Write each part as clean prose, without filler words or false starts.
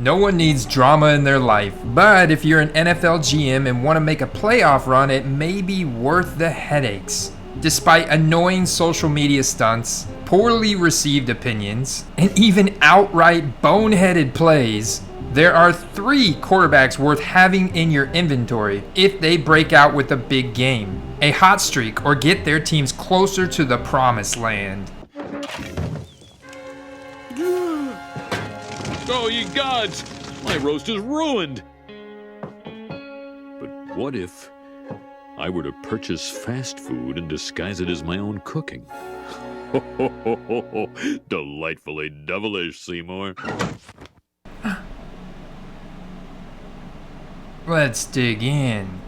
No one needs drama in their life, but if you're an NFL GM and want to make a playoff run, it may be worth the headaches. Despite annoying social media stunts, poorly received opinions, and even outright boneheaded plays, there are 3 quarterbacks worth having in your inventory if they break out with a big game, a hot streak, or get their teams closer to the promised land. Oh, ye gods! My roast is ruined! But what if I were to purchase fast food and disguise it as my own cooking? Ho, ho, ho, ho, ho. Delightfully devilish, Seymour. Let's dig in.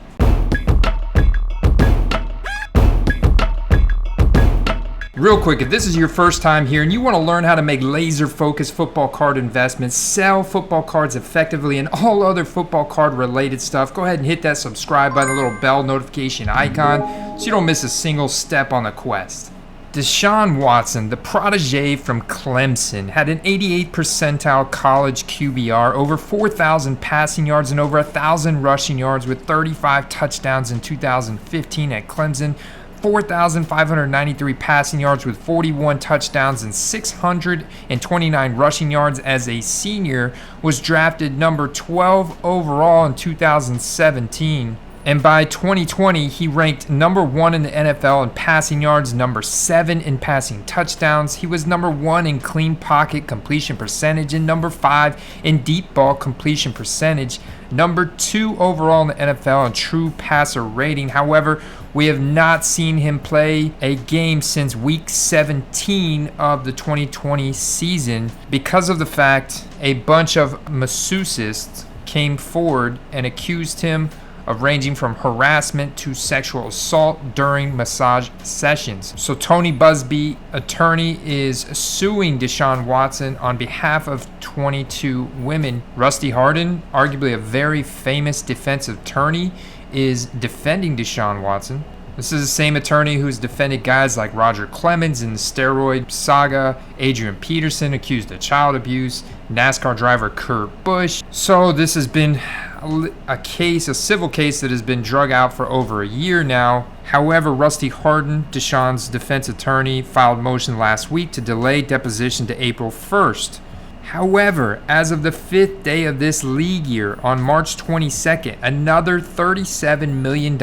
Real quick, if this is your first time here and you want to learn how to make laser-focused football card investments, sell football cards effectively, and all other football card related stuff, go ahead and hit that subscribe button, the little bell notification icon, so you don't miss a single step on the quest. Deshaun Watson, the protege from Clemson, had an 88th percentile college QBR, over 4,000 passing yards and over 1,000 rushing yards with 35 touchdowns in 2015 at Clemson, 4,593 passing yards with 41 touchdowns and 629 rushing yards as a senior, was drafted number 12 overall in 2017. And by 2020, he ranked number 1 in the NFL in passing yards, number 7 in passing touchdowns. He was number 1 in clean pocket completion percentage and number 5 in deep ball completion percentage, number 2 overall in the NFL in true passer rating. However, we have not seen him play a game since week 17 of the 2020 season because of the fact a bunch of masseusists came forward and accused him of ranging from harassment to sexual assault during massage sessions. So Tony Busby, attorney, is suing Deshaun Watson on behalf of 22 women. Rusty Hardin, arguably a very famous defensive attorney, is defending Deshaun Watson. This is the same attorney who's defended guys like Roger Clemens in the steroid saga, Adrian Peterson accused of child abuse, NASCAR driver Kurt Busch. So this has been a civil case that has been drug out for over a year now. However, Rusty Hardin, Deshaun's defense attorney, filed motion last week to delay deposition to April 1st. However, as of the 5th day of this league year, on March 22nd, another $37 million of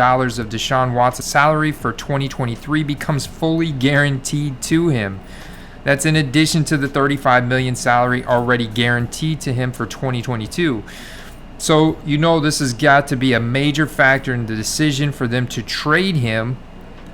Deshaun Watson's salary for 2023 becomes fully guaranteed to him. That's in addition to the $35 million salary already guaranteed to him for 2022. So, this has got to be a major factor in the decision for them to trade him.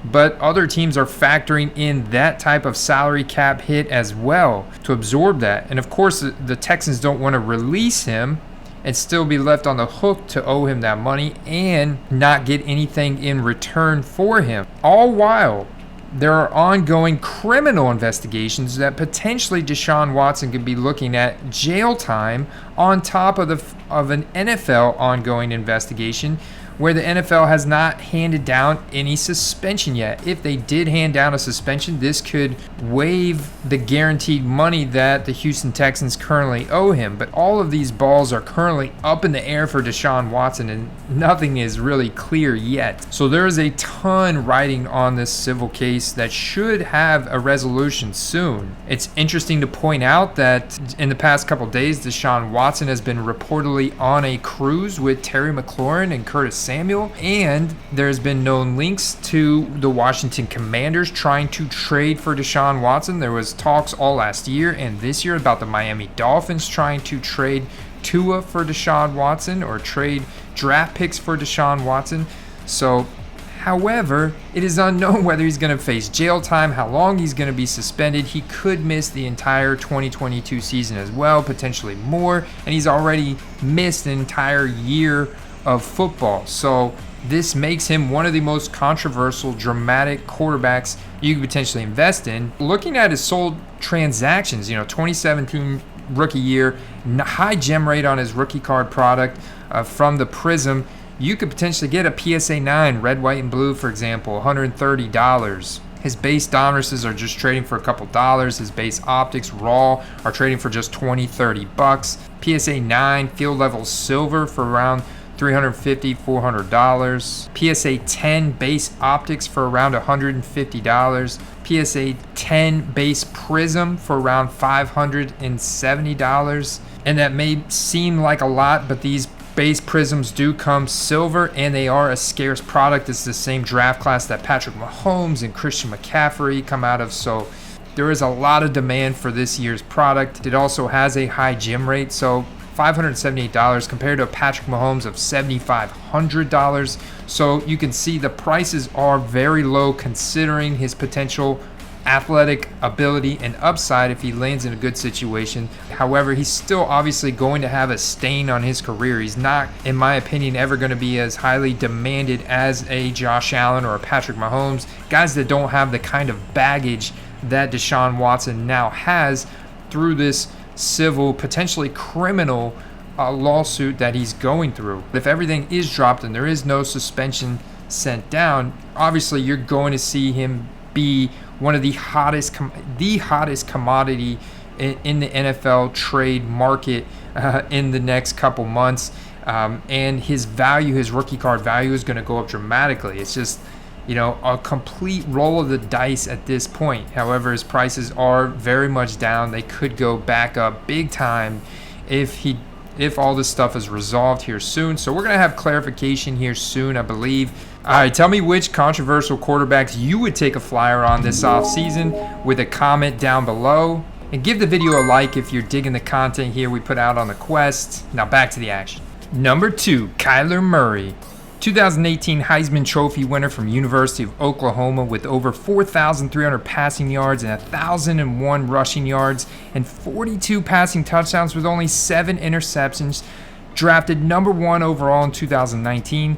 But other teams are factoring in that type of salary cap hit as well to absorb that. And of course, the Texans don't want to release him and still be left on the hook to owe him that money and not get anything in return for him. All while there are ongoing criminal investigations that potentially Deshaun Watson could be looking at jail time on top of an NFL ongoing investigation, where the NFL has not handed down any suspension yet. If they did hand down a suspension, this could waive the guaranteed money that the Houston Texans currently owe him. But all of these balls are currently up in the air for Deshaun Watson, and nothing is really clear yet. So there is a ton riding on this civil case that should have a resolution soon. It's interesting to point out that in the past couple days, Deshaun Watson has been reportedly on a cruise with Terry McLaurin and Curtis Samuel, and there's been known links to the Washington Commanders trying to trade for Deshaun Watson. There was talks all last year and this year about the Miami Dolphins trying to trade Tua for Deshaun Watson or trade draft picks for Deshaun Watson. So, however, it is unknown whether he's going to face jail time, how long he's going to be suspended. He could miss the entire 2022 season as well, potentially more, and he's already missed an entire year of football. So this makes him one of the most controversial, dramatic quarterbacks you could potentially invest in. Looking at his sold transactions, 2017 rookie year, high gem rate on his rookie card product from the Prism. You could potentially get a PSA 9, red, white, and blue, for example, $130. His base Donruses are just trading for a couple dollars. His base Optics Raw are trading for just $20, $30. PSA 9 field level silver for around $350, $400. PSA 10 base optics for around $150. PSA 10 base prism for around $570. And that may seem like a lot, but these base prisms do come silver, and they are a scarce product. It's the same draft class that Patrick Mahomes and Christian McCaffrey come out of, so there is a lot of demand for this year's product. It also has a high gem rate, so $578 compared to a Patrick Mahomes of $7,500. So you can see the prices are very low considering his potential athletic ability and upside if he lands in a good situation. However, he's still obviously going to have a stain on his career. He's not, in my opinion, ever going to be as highly demanded as a Josh Allen or a Patrick Mahomes, guys that don't have the kind of baggage that Deshaun Watson now has through this civil, potentially criminal lawsuit that he's going through. If everything is dropped and there is no suspension sent down, obviously you're going to see him be one of the hottest commodity in the NFL trade market in the next couple months, and his value, his rookie card value, is going to go up dramatically. It's just, you know, a complete roll of the dice at this point. However, his prices are very much down. They could go back up big time if all this stuff is resolved here soon. So we're going to have clarification here soon, I believe. All right, tell me which controversial quarterbacks you would take a flyer on this offseason with a comment down below. And give the video a like if you're digging the content here we put out on the quest. Now back to the action. Number 2, Kyler Murray. 2018 Heisman Trophy winner from University of Oklahoma with over 4,300 passing yards and 1,001 rushing yards and 42 passing touchdowns with only 7 interceptions. Drafted number 1 overall in 2019.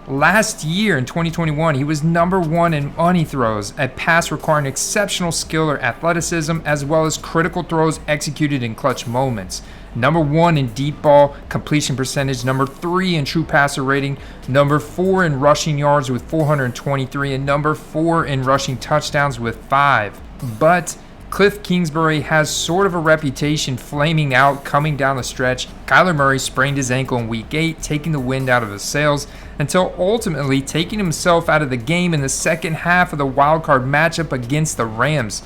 Last year in 2021, he was number 1 in money throws, a pass requiring exceptional skill or athleticism, as well as critical throws executed in clutch moments. Number 1 in deep ball completion percentage, number 3 in true passer rating, number 4 in rushing yards with 423, and number 4 in rushing touchdowns with 5. But Cliff Kingsbury has sort of a reputation flaming out coming down the stretch. Kyler Murray sprained his ankle in week 8, taking the wind out of his sails, until ultimately taking himself out of the game in the second half of the wildcard matchup against the Rams.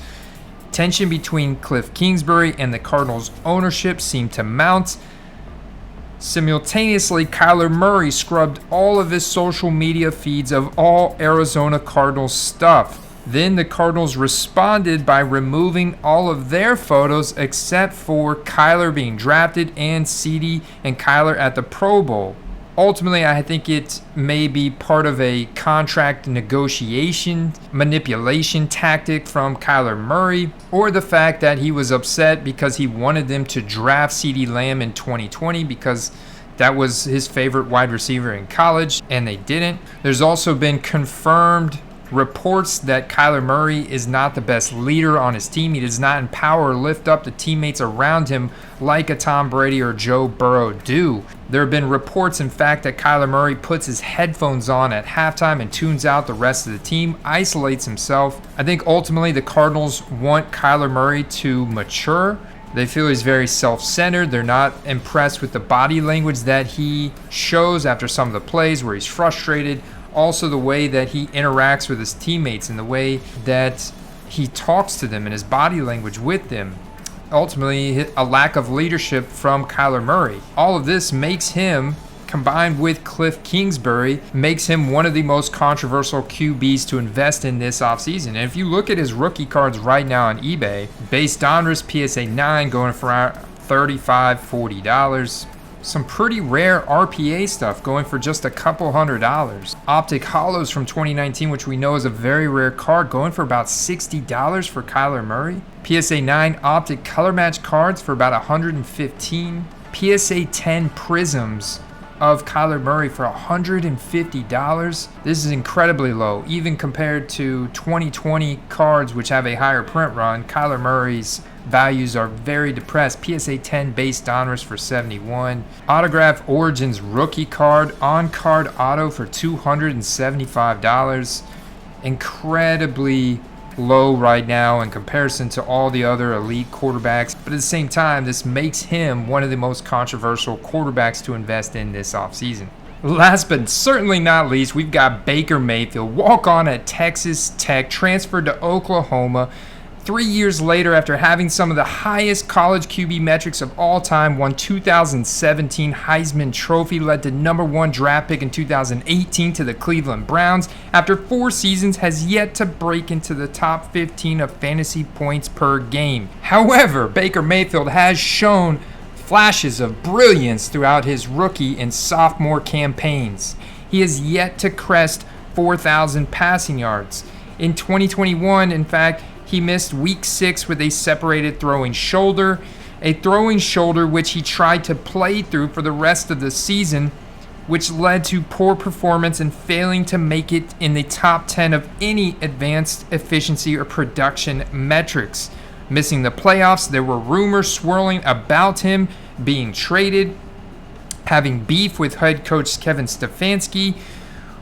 Tension between Cliff Kingsbury and the Cardinals' ownership seemed to mount. Simultaneously, Kyler Murray scrubbed all of his social media feeds of all Arizona Cardinals stuff. Then the Cardinals responded by removing all of their photos except for Kyler being drafted and CD and Kyler at the Pro Bowl. Ultimately, I think it may be part of a contract negotiation, manipulation tactic from Kyler Murray, or the fact that he was upset because he wanted them to draft CeeDee Lamb in 2020 because that was his favorite wide receiver in college, and they didn't. There's also been confirmed reports that Kyler Murray is not the best leader on his team. He does not empower or lift up the teammates around him like a Tom Brady or Joe Burrow do. There have been reports, in fact, that Kyler Murray puts his headphones on at halftime and tunes out the rest of the team, isolates himself. I think ultimately the Cardinals want Kyler Murray to mature. They feel he's very self-centered. They're not impressed with the body language that he shows after some of the plays where he's frustrated. Also the way that he interacts with his teammates and the way that he talks to them and his body language with them. Ultimately, a lack of leadership from Kyler Murray. All of this makes him, combined with Cliff Kingsbury, makes him one of the most controversial QBs to invest in this offseason. And if you look at his rookie cards right now on eBay, base Donruss PSA 9 going for $35, $40. Some pretty rare RPA stuff going for just a couple $100. Optic Hollows from 2019, which we know is a very rare card, going for about $60 for Kyler Murray. PSA 9 Optic Color Match cards for about $115. PSA 10 Prisms of Kyler Murray for $150. This is incredibly low, even compared to 2020 cards, which have a higher print run. Kyler Murray's values are very depressed. PSA 10 base Donruss for $71. Autograph Origins rookie card on card auto for $275. Incredibly low right now in comparison to all the other elite quarterbacks. But at the same time, this makes him one of the most controversial quarterbacks to invest in this offseason. Last but certainly not least, we've got Baker Mayfield, walk-on at Texas Tech, transferred to Oklahoma. 3 years later, after having some of the highest college QB metrics of all time, won 2017 Heisman Trophy, led to #1 draft pick in 2018 to the Cleveland Browns. After 4 seasons, has yet to break into the top 15 of fantasy points per game. However, Baker Mayfield has shown flashes of brilliance throughout his rookie and sophomore campaigns. He has yet to crest 4,000 passing yards. In 2021, in fact, he missed week 6 with a separated throwing shoulder, which he tried to play through for the rest of the season, which led to poor performance and failing to make it in the top 10 of any advanced efficiency or production metrics. Missing the playoffs, there were rumors swirling about him being traded, having beef with head coach Kevin Stefanski,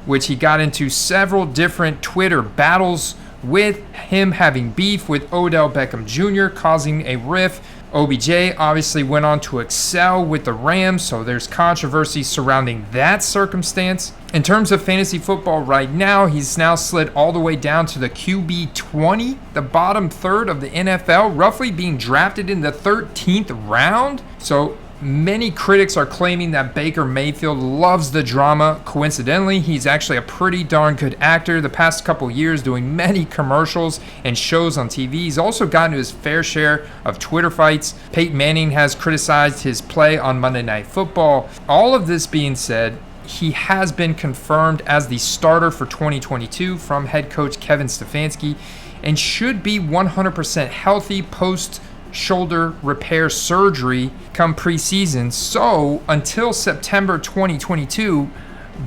which he got into several different Twitter battles with him, having beef with Odell Beckham Jr., causing a rift. OBJ obviously went on to excel with the Rams, so there's controversy surrounding that circumstance. In terms of fantasy football right now, he's now slid all the way down to the QB 20, the bottom third of the NFL, roughly being drafted in the 13th round. So many critics are claiming that Baker Mayfield loves the drama. Coincidentally, he's actually a pretty darn good actor. The past couple years doing many commercials and shows on TV. He's also gotten to his fair share of Twitter fights. Peyton Manning has criticized his play on Monday Night Football. All of this being said, he has been confirmed as the starter for 2022 from head coach Kevin Stefanski and should be 100% healthy post shoulder repair surgery come preseason. So until September 2022,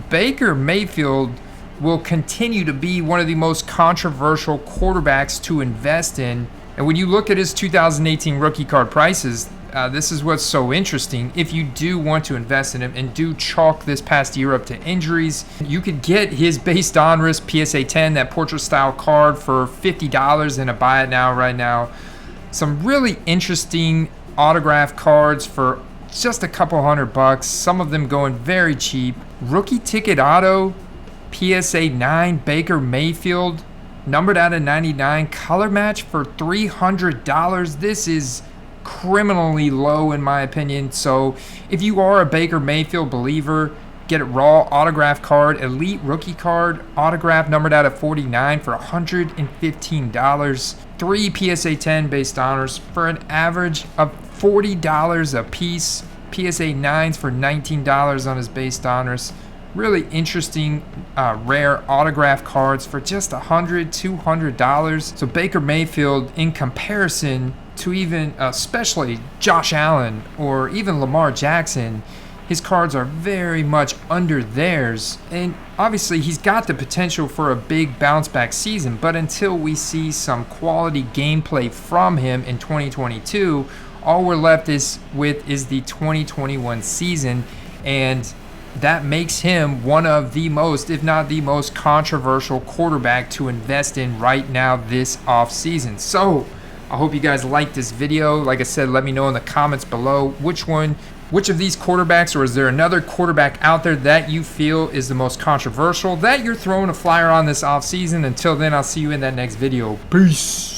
Baker Mayfield will continue to be one of the most controversial quarterbacks to invest in. And when you look at his 2018 rookie card prices, this is what's so interesting. If you do want to invest in him and do chalk this past year up to injuries, you could get his base donruss PSA 10, that portrait style card, for $50 in a buy it now right now. Some really interesting autograph cards for just a couple $100, some of them going very cheap. Rookie ticket auto, PSA 9, Baker Mayfield, numbered out of 99, color match for $300. This is criminally low in my opinion. So if you are a Baker Mayfield believer, get it raw. Autograph card, elite rookie card, autograph numbered out of 49 for $115. 3 PSA 10 base honors for an average of $40 a piece. PSA 9s for $19 on his base honors. Really interesting, rare autograph cards for just $100, $200. So Baker Mayfield, in comparison to even especially Josh Allen or even Lamar Jackson, his cards are very much under theirs. And obviously he's got the potential for a big bounce back season, but until we see some quality gameplay from him in 2022, all we're left with is the 2021 season, and that makes him one of the most, if not the most controversial quarterback to invest in right now this offseason. So I hope you guys liked this video. Like I said, let me know in the comments below which of these quarterbacks, or is there another quarterback out there that you feel is the most controversial that you're throwing a flyer on this offseason. Until then, I'll see you in that next video. Peace.